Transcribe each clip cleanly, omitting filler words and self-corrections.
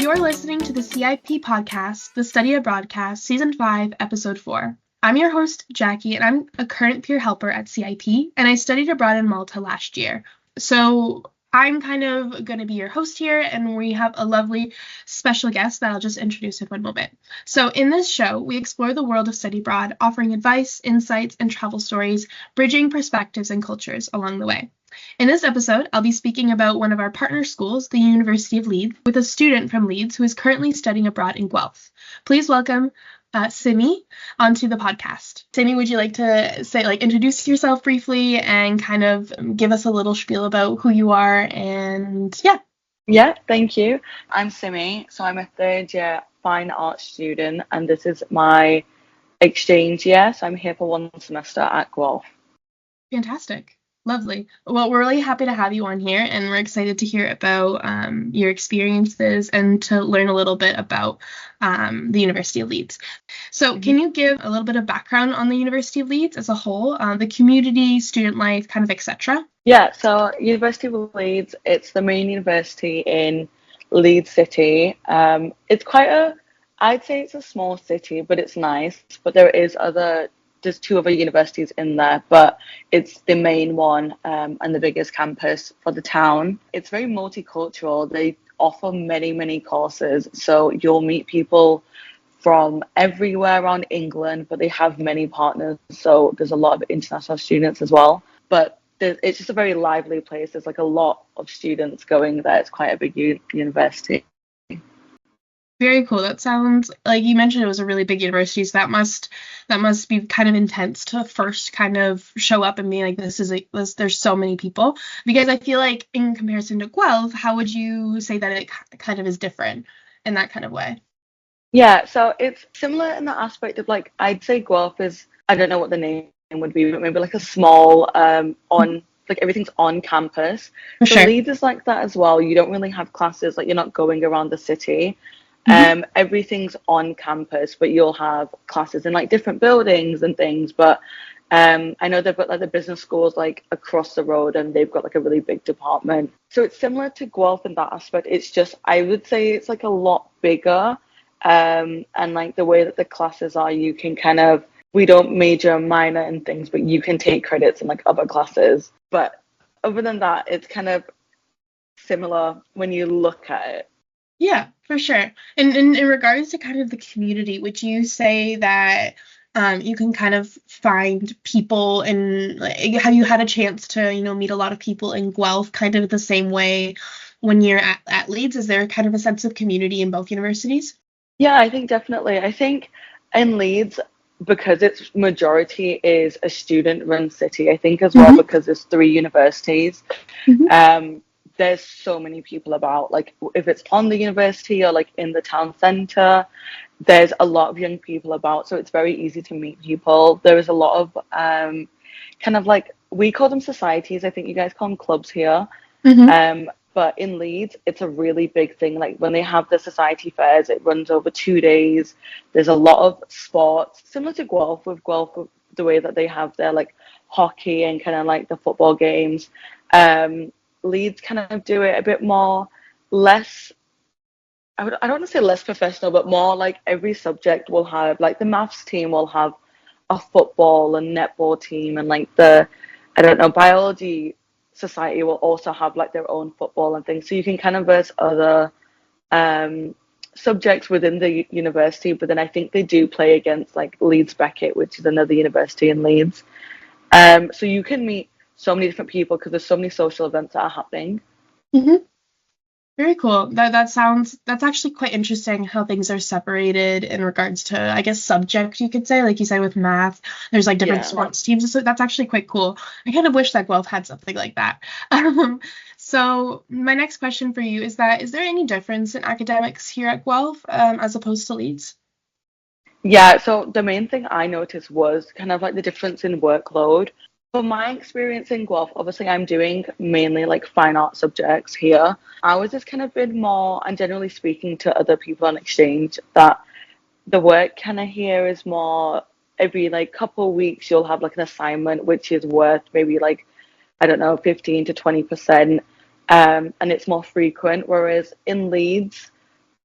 You're listening to the CIP podcast, the Study Abroadcast, Season 5, Episode 4. I'm your host, Jackie, and I'm a current peer helper at CIP, and I studied abroad in Malta last year. So I'm kind of going to be your host here, and we have a lovely special guest that I'll just introduce in one moment. So in this show, we explore the world of study abroad, offering advice, insights, and travel stories, bridging perspectives and cultures along the way. In this episode, I'll be speaking about one of our partner schools, the University of Leeds, with a student from Leeds who is currently studying abroad in Guelph. Please welcome Simi onto the podcast. Simi, would you like to introduce yourself briefly and kind of give us a little spiel about who you are and Yeah, thank you. I'm Simi, so I'm a third year fine arts student, and this is my exchange year, so I'm here for one semester at Guelph. Fantastic. Lovely. Well, we're really happy to have you on here, and we're excited to hear about your experiences and to learn a little bit about the University of Leeds. So can you give a little bit of background on the University of Leeds as a whole, the community, student life, kind of etc.? Yeah, so University of Leeds, it's the main university in Leeds City. I'd say it's a small city, but it's nice. But there's two other universities in there, but it's the main one and the biggest campus for the town. It's very multicultural. They offer many courses, so you'll meet people from everywhere around England, but they have many partners, so there's a lot of international students as well. But it's just a very lively place. There's like a lot of students going there. It's quite a big university. Very cool. That sounds like you mentioned it was a really big university, so that must be kind of intense to first kind of show up and be like, there's so many people. Because I feel like in comparison to Guelph, how would you say that it kind of is different in that kind of way? Yeah, so it's similar in the aspect of like, I'd say Guelph is, I don't know what the name would be, but maybe like a small like everything's on campus. So sure. Leeds is like that as well. You don't really have classes, like you're not going around the city. Everything's on campus, but you'll have classes in like different buildings and things. But I know they've got like the business schools like across the road, and they've got like a really big department. So it's similar to Guelph in that aspect. It's just, I would say it's like a lot bigger. And like the way that the classes are, you can we don't major and minor in things, but you can take credits in like other classes. But other than that, it's kind of similar when you look at it. Yeah, for sure. And in regards to kind of the community, would you say that you can kind of find people have you had a chance to, meet a lot of people in Guelph kind of the same way when you're at Leeds? Is there kind of a sense of community in both universities? Yeah, I think definitely. I think in Leeds, because its majority is a student-run city, I think as well, because there's 3 universities, there's so many people about. Like if it's on the university or like in the town centre, there's a lot of young people about, so it's very easy to meet people. There is a lot of kind of like, we call them societies. I think you guys call them clubs here. But in Leeds, it's a really big thing. Like when they have the society fairs, it runs over 2 days. There's a lot of sports, similar to Guelph, the way that they have their like hockey and kind of like the football games. Leeds kind of do it a bit more, less, I don't want to say less professional, but more like every subject will have, like the maths team will have a football and netball team, and like biology society will also have like their own football and things, so you can kind of verse other subjects within the university. But then I think they do play against like Leeds Beckett, which is another university in Leeds, so you can meet so many different people because there's so many social events that are happening. Very cool. That's actually quite interesting how things are separated in regards to, I guess, subject, you could say. Like you said, with math, there's like different sports teams. So that's actually quite cool. I kind of wish that Guelph had something like that. So my next question for you is there any difference in academics here at Guelph as opposed to Leeds? Yeah, so the main thing I noticed was kind of like the difference in workload. From my experience in Guelph, obviously I'm doing mainly like fine art subjects here. Ours has kind of been more, and generally speaking to other people on exchange, that the work kind of here is more every like couple of weeks you'll have like an assignment which is worth maybe like, I don't know, 15 to 20%, and it's more frequent. Whereas in Leeds,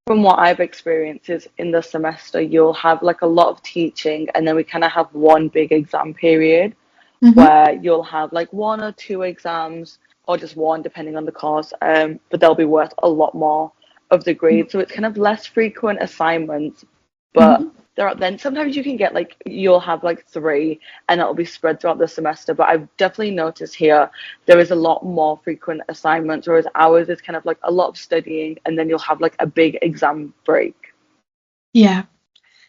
from what I've experienced is in the semester you'll have like a lot of teaching, and then we kind of have one big exam period Mm-hmm. where you'll have like one or two exams or just one depending on the course, but they'll be worth a lot more of the grade, so it's kind of less frequent assignments, but Mm-hmm. there are then sometimes you can get like you'll have like three and it'll be spread throughout the semester, but I've definitely noticed here there is a lot more frequent assignments, whereas ours is kind of like a lot of studying and then you'll have like a big exam break. Yeah.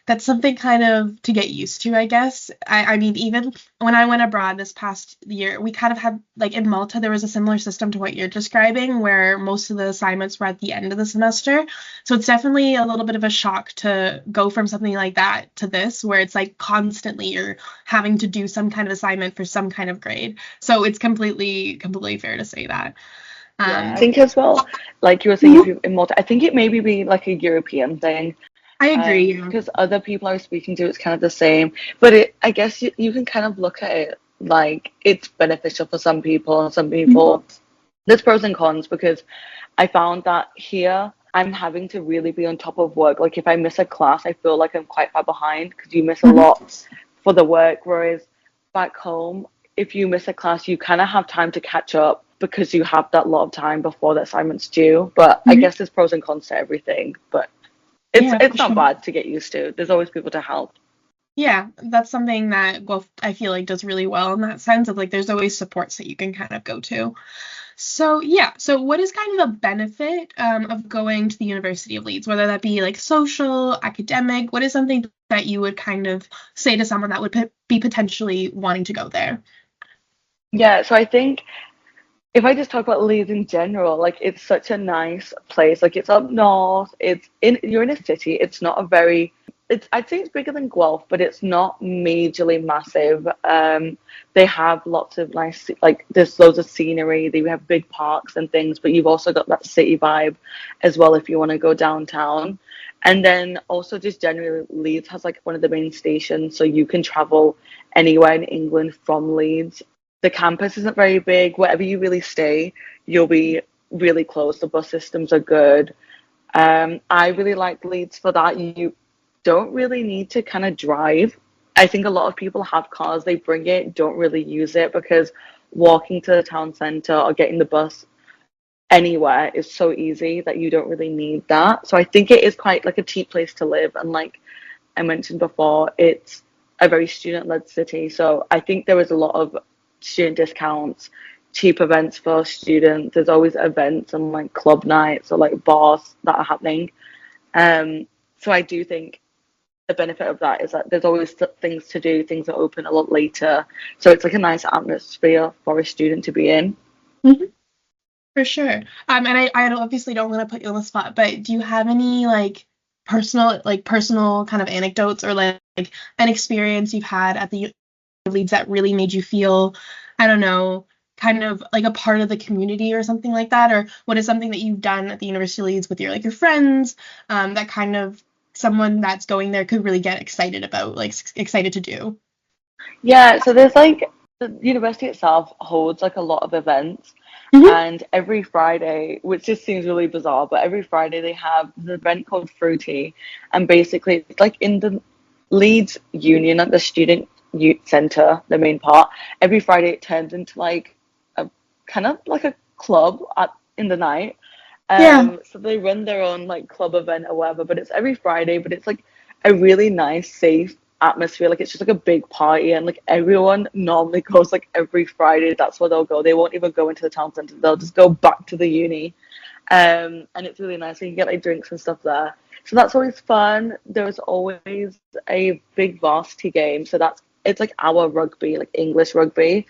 That's something kind of to get used to, I guess. I mean, even when I went abroad this past year, we kind of had, like in Malta, there was a similar system to what you're describing, where most of the assignments were at the end of the semester. So it's definitely a little bit of a shock to go from something like that to this, where it's like constantly you're having to do some kind of assignment for some kind of grade. So it's completely fair to say that. Yeah, I Um, think as well, like you were saying, if Mhm. you're in Malta, I think it maybe be like a European thing. I agree. Because other people I was speaking to, it's kind of the same. But I guess you can kind of look at it like it's beneficial for some people, and some Mhm. people there's pros and cons, because I found that here I'm having to really be on top of work. Like if I miss a class, I feel like I'm quite far behind because you miss a Mhm. lot for the work. Whereas back home, if you miss a class, you kind of have time to catch up because you have that lot of time before the assignment's due. But I Mhm. guess there's pros and cons to everything. But Yeah, for it's not sure. bad to get used to. There's always people to help. Yeah, that's something that Guelph I feel like does really well in that sense of like there's always supports that you can kind of go to. So yeah, so what is kind of the benefit of going to the University of Leeds, whether that be like social, academic? What is something that you would kind of say to someone that would be potentially wanting to go there? Yeah, so I think if I just talk about Leeds in general, like it's such a nice place. Like it's up north. You're in a city. It's not a very it's I'd say it's bigger than Guelph, but it's not majorly massive. They have lots of nice, like there's loads of scenery. They have big parks and things, but you've also got that city vibe as well if you want to go downtown. And then also just generally Leeds has like one of the main stations, so you can travel anywhere in England from Leeds. The campus isn't very big. Wherever you really stay, you'll be really close. The bus systems are good. I really like Leeds for that. You don't really need to kind of drive. I think a lot of people have cars, they bring it, don't really use it, because walking to the town centre or getting the bus anywhere is so easy that you don't really need that. So I think it is quite like a cheap place to live. And like I mentioned before, it's a very student-led city. So I think there is a lot of student discounts, cheap events for students. There's always events and like club nights or like bars that are happening. So I do think the benefit of that is that there's always things to do, things are open a lot later. So it's like a nice atmosphere for a student to be in. Mhm. For sure. And I obviously don't want to put you on the spot, but do you have any personal kind of anecdotes or like an experience you've had at the Leads that really made you feel, I don't know, kind of like a part of the community or something like that? Or what is something that you've done at the University of Leeds with your friends, that kind of someone that's going there could really get excited about, like excited to do? Yeah, so there's like the university itself holds like a lot of events, Hmm. and every Friday, which just seems really bizarre, but every Friday they have the event called Fruity, and basically it's like in the Leeds Union at the student youth centre, the main part. Every Friday it turns into like a kind of like a club at in the night. Yeah. So they run their own like club event or whatever, but it's every Friday, but it's like a really nice, safe atmosphere. Like it's just like a big party, and like everyone normally goes like every Friday. That's where they'll go. They won't even go into the town centre. They'll just go back to the uni. And it's really nice. You can get like drinks and stuff there. So that's always fun. There's always a big varsity game. So it's like our rugby, like English rugby.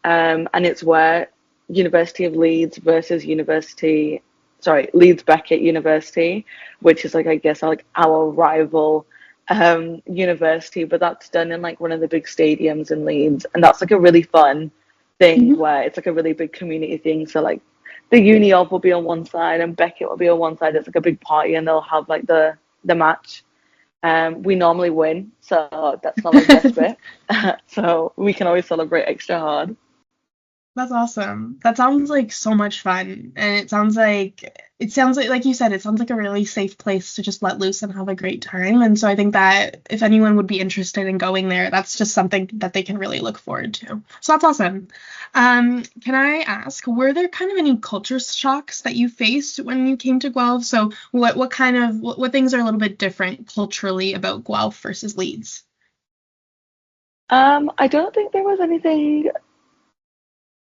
And it's where University of Leeds versus Leeds Beckett University, which is like I guess like our rival university, but that's done in like one of the big stadiums in Leeds, and that's like a really fun thing Hmm. where it's like a really big community thing. So like the uni of will be on one side and Beckett will be on one side. It's like a big party, and they'll have like the match. We normally win, so that's normally the best bit. So we can always celebrate extra hard. That's awesome. That sounds like so much fun. And it sounds like you said, it sounds like a really safe place to just let loose and have a great time. And so I think that if anyone would be interested in going there, that's just something that they can really look forward to. So that's awesome. Can I ask, were there kind of any culture shocks that you faced when you came to Guelph? So what things are a little bit different culturally about Guelph versus Leeds? I don't think there was anything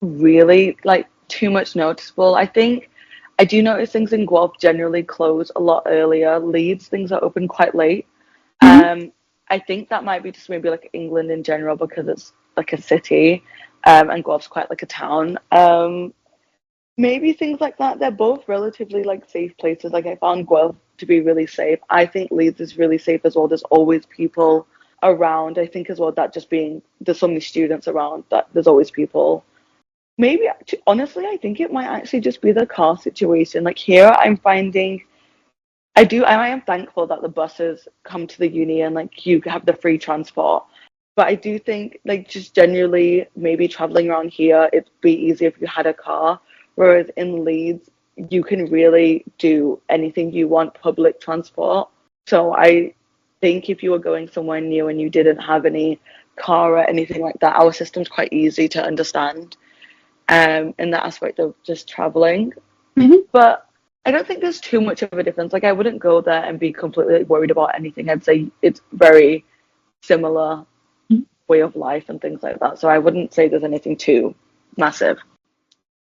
really like too much noticeable. I think I do notice things in Guelph generally close a lot earlier. Leeds, things are open quite late. Mhm. Um, I think that might be just maybe like England in general because it's like a city, and Guelph's quite like a town. Maybe things like that. They're both relatively like safe places. Like I found Guelph to be really safe. I think Leeds is really safe as well. There's always people around. I think as well that just being there's so many students around that there's always people. Maybe honestly, I think it might actually just be the car situation. Like here, I'm finding I am thankful that the buses come to the uni and like you have the free transport. But I do think like just generally maybe traveling around here, it'd be easier if you had a car. Whereas in Leeds, you can really do anything you want public transport. So I think if you were going somewhere new and you didn't have any car or anything like that, our system's quite easy to understand in that aspect of just traveling. Mhm. But I don't think there's too much of a difference. Like I wouldn't go there and be completely worried about anything. I'd say it's very similar way of life and things like that. So I wouldn't say there's anything too massive.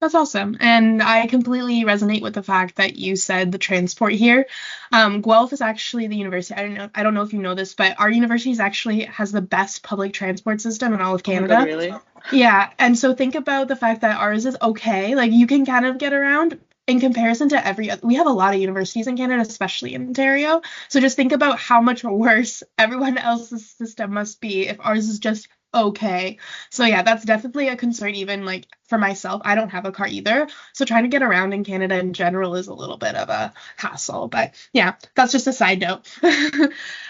That's awesome. And I completely resonate with the fact that you said the transport here. Guelph is actually the university. I don't know if you know this, but our university is actually has the best public transport system in all of Oh my God, Canada. really? Yeah, and so think about the fact that ours is okay. Like you can kind of get around in comparison to every we have a lot of universities in Canada, especially in Ontario. So just think about how much worse everyone else's system must be if ours is just okay. So yeah, that's definitely a concern even like for myself. I don't have a car either. So trying to get around in Canada in general is a little bit of a hassle. But yeah, that's just a side note.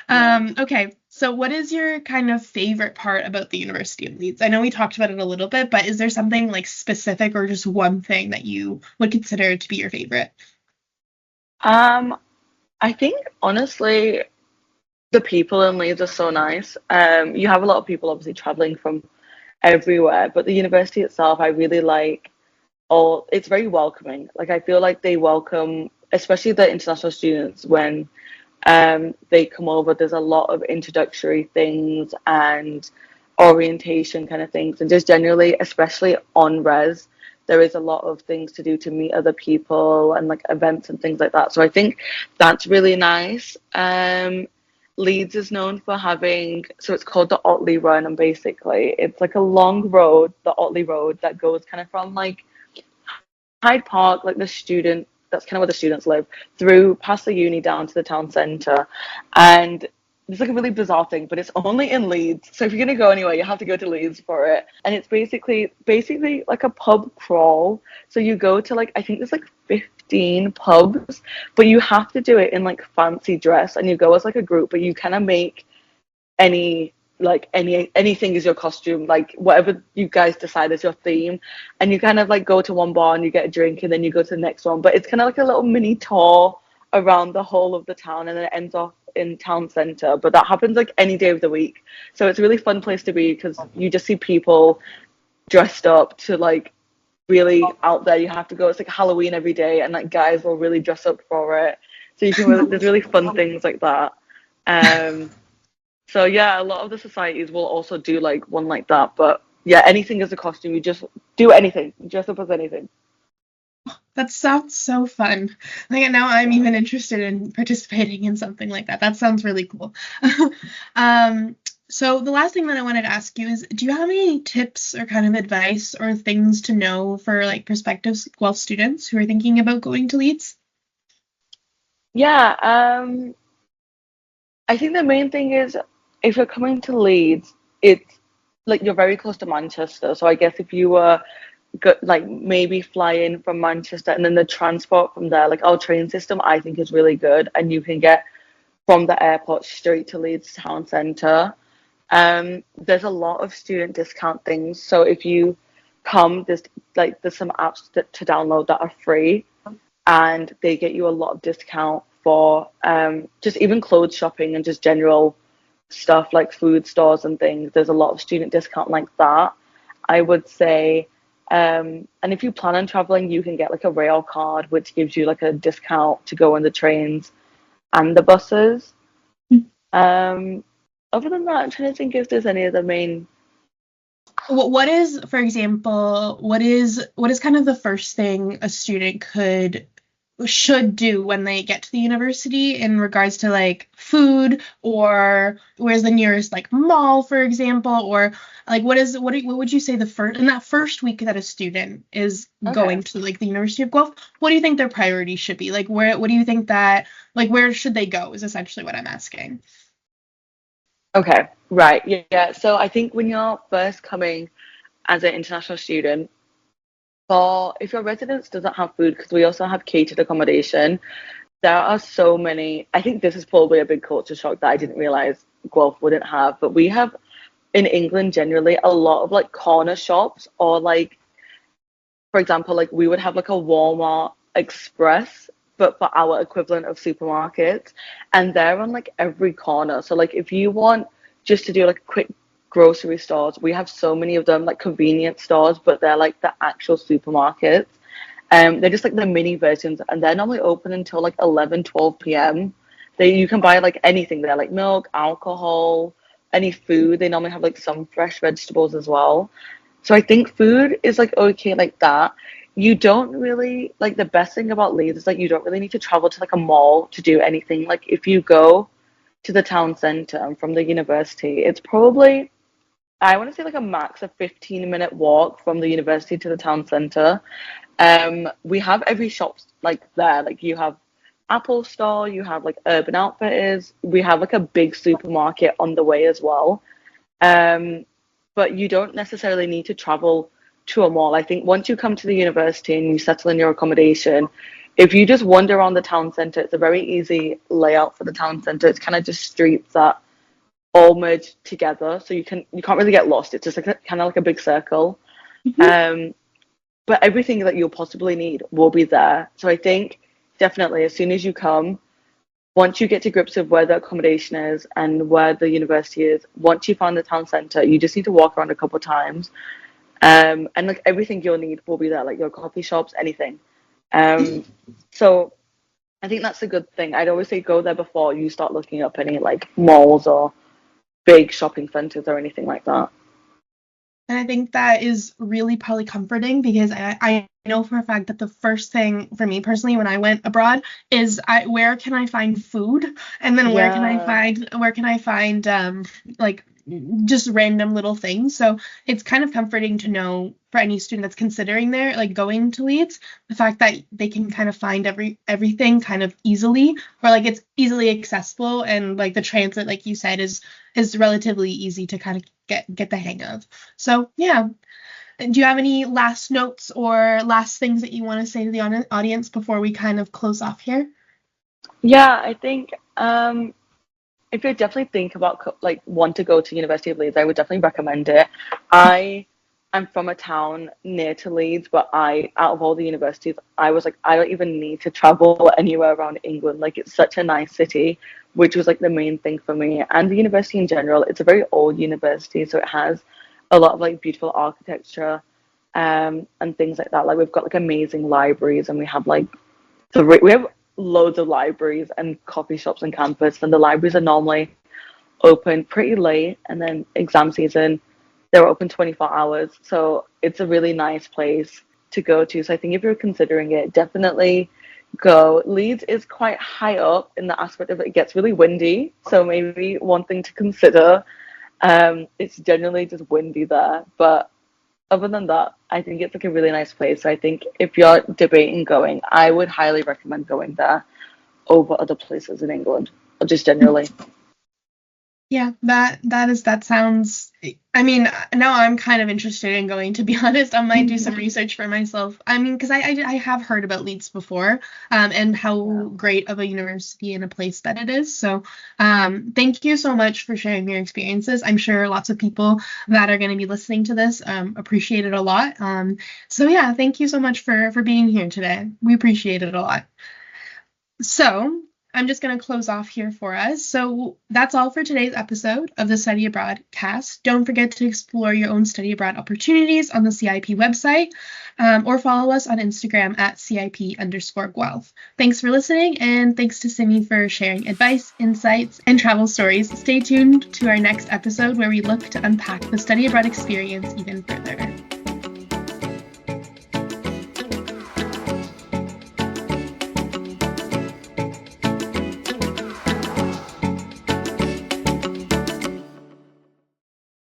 Yeah. Okay, so what is your kind of favorite part about the University of Leeds? I know we talked about it a little bit, but is there something like specific or just one thing that you would consider to be your favorite? Um, I think honestly, the people in Leeds are so nice. You have a lot of people obviously traveling from everywhere, but the university itself, I really like all, it's very welcoming. Like I feel like they welcome, especially the international students when they come over. There's a lot of introductory things and orientation kind of things, and just generally, especially on res, there is a lot of things to do to meet other people and like events and things like that. So I think that's really nice. Leeds is known for having, so it's called the Otley Run, and basically it's like a long road, the Otley Road, that goes kind of from like Hyde Park, like the student, that's kind of where the students live, through past the uni down to the town centre. And it's like a really bizarre thing, but it's only in Leeds. So if you're gonna go anywhere, you have to go to Leeds for it. And it's basically like a pub crawl. So you go to like I think there's like 15 pubs, but you have to do it in like fancy dress and you go as like a group, but you kind of make any anything is your costume, like whatever you guys decide is your theme, and you kind of like go to one bar and you get a drink and then you go to the next one, but it's kind of like a little mini tour around the whole of the town, and then it ends off in town center. But that happens like any day of the week, so it's a really fun place to be because you just see people dressed up to like really out there. You have to go, it's like Halloween every day, and like guys will really dress up for it, so you can really, there's really fun things like that. So yeah, a lot of the societies will also do like one like that. But yeah, anything as a costume, you just do anything, dress up as anything. That sounds so fun. Like now I'm Yeah. even interested in participating in something like that. That sounds really cool. um, so the last thing that I wanted to ask you is, do you have any tips or kind of advice or things to know for like prospective Guelph students who are thinking about going to Leeds? Yeah, I think the main thing is if you're coming to Leeds, it's like you're very close to Manchester. So I guess if you were like maybe fly in from Manchester and then the transport from there, like our train system, I think is really good, and you can get from the airport straight to Leeds town centre. There's a lot of student discount things. So if you come, there's some apps to download that are free, and they get you a lot of discount for just even clothes shopping and just general stuff like food stores and things. There's a lot of student discount like that, I would say. And if you plan on traveling, you can get like a rail card, which gives you like a discount to go on the trains and the buses. Other than that, I'm trying to think if there's any other main. What is, for example, what is kind of the first thing a student should do when they get to the university in regards to like food, or where's the nearest like mall, for example, or like what would you say in that first week that a student is going to like the University of Guelph, what do you think their priorities should be? Like what do you think that, like, where should they go is essentially what I'm asking. Okay, right, yeah. So I think when you're first coming as an international student, if your residence doesn't have food, because we also have catered accommodation, there are so many. I think this is probably a big culture shock that I didn't realize Guelph wouldn't have, but we have in England generally a lot of like corner shops, or like, for example, like we would have like a Walmart Express, but for our equivalent of supermarkets, and they're on like every corner. So like if you want just to do like quick grocery stores, we have so many of them, like convenience stores, but they're like the actual supermarkets. They're just like the mini versions, and they're normally open until like 11, 12 p.m. You can buy like anything there, like milk, alcohol, any food. They normally have like some fresh vegetables as well. So I think food is like okay like that. You don't really, like, the best thing about Leeds is like you don't really need to travel to like a mall to do anything. Like if you go to the town centre from the university, it's probably, I want to say, like a max of 15-minute walk from the university to the town centre. We have every shop like there. Like you have Apple Store, you have like Urban Outfitters, we have like a big supermarket on the way as well. But you don't necessarily need to travel to a mall. I think once you come to the university and you settle in your accommodation, if you just wander around the town centre, it's a very easy layout for the town centre. It's kind of just streets that all merge together, so you can't really get lost. It's just like kind of like a big circle. But everything that you'll possibly need will be there. So I think definitely as soon as you come, once you get to grips with where the accommodation is and where the university is, once you find the town centre, you just need to walk around a couple of times. And like everything you'll need will be there, like your coffee shops, anything. So I think that's a good thing. I'd always say go there before you start looking up any like malls or big shopping centres or anything like that. And I think that is really probably comforting, because I know for a fact that the first thing for me personally when I went abroad is where can I find food, and then where can I find like just random little things. So it's kind of comforting to know for any student that's considering going to Leeds, the fact that they can kind of find everything kind of easily, or like it's easily accessible, and like the transit, like you said, is relatively easy to kind of get the hang of. So yeah. Do you have any last notes or last things that you want to say to the audience before we kind of close off here? Yeah, I think if you definitely think about like want to go to University of Leeds, I would definitely recommend it. I'm from a town near to Leeds, but out of all the universities, I was like, I don't even need to travel anywhere around England. Like it's such a nice city, which was like the main thing for me. And the university in general, it's a very old university, so it has a lot of like beautiful architecture and things like that. Like we've got like amazing libraries, and we have like we have loads of libraries and coffee shops on campus, and the libraries are normally open pretty late, and then exam season they're open 24 hours, so it's a really nice place to go to. So I think if you're considering it, definitely go. Leeds is quite high up in the aspect of it gets really windy, so maybe one thing to consider. It's generally just windy there, but other than that, I think it's like a really nice place. So I think if you're debating going, I would highly recommend going there over other places in England, or just generally. Yeah, that sounds, I mean, now I'm kind of interested in going, to be honest. I might do some research for myself. I mean, because I have heard about Leeds before, and how great of a university and a place that it is. So, thank you so much for sharing your experiences. I'm sure lots of people that are going to be listening to this, appreciate it a lot. So yeah, thank you so much for being here today. We appreciate it a lot. So I'm just going to close off here for us. So that's all for today's episode of the Study Abroad cast. Don't forget to explore your own study abroad opportunities on the CIP website, or follow us on Instagram at CIP_Guelph. Thanks for listening, and thanks to Simi for sharing advice, insights, and travel stories. Stay tuned to our next episode where we look to unpack the study abroad experience even further.